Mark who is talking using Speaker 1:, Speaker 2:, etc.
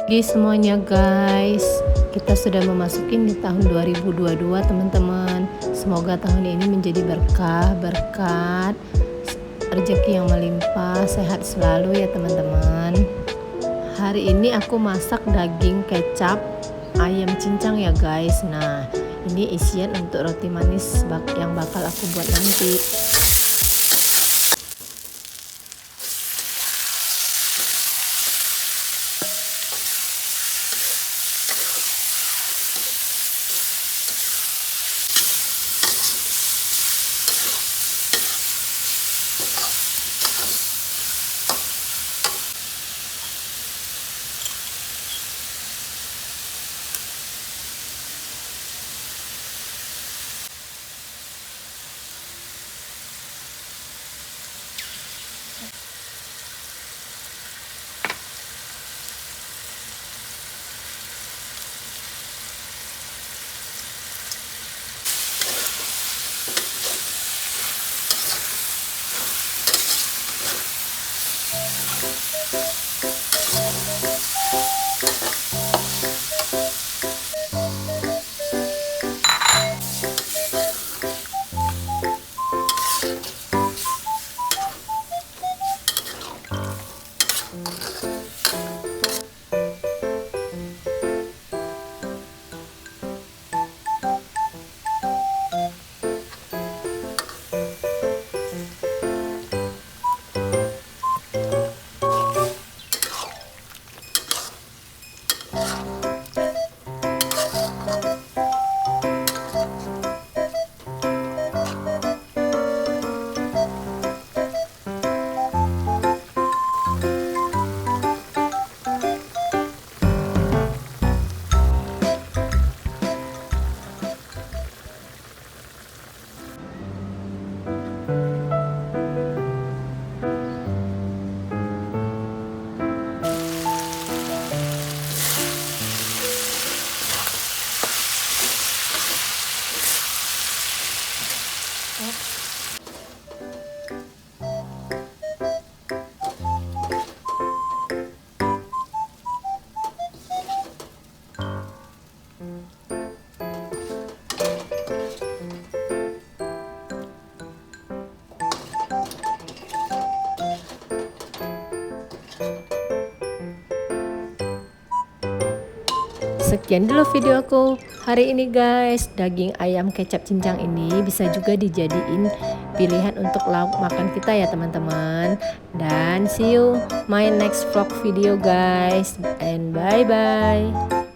Speaker 1: Pagi semuanya guys, kita sudah memasuki di tahun 2022 teman-teman. Semoga tahun ini menjadi berkah, berkat, rezeki yang melimpah, sehat selalu ya teman-teman. Hari ini aku masak daging kecap ayam cincang ya guys. Nah, ini isian untuk roti manis yang bakal aku buat nanti. Sekian dulu video aku hari ini guys. Daging ayam kecap cincang ini bisa juga dijadiin pilihan untuk lauk makan kita ya teman-teman. Dan see you my next vlog video guys, and bye bye.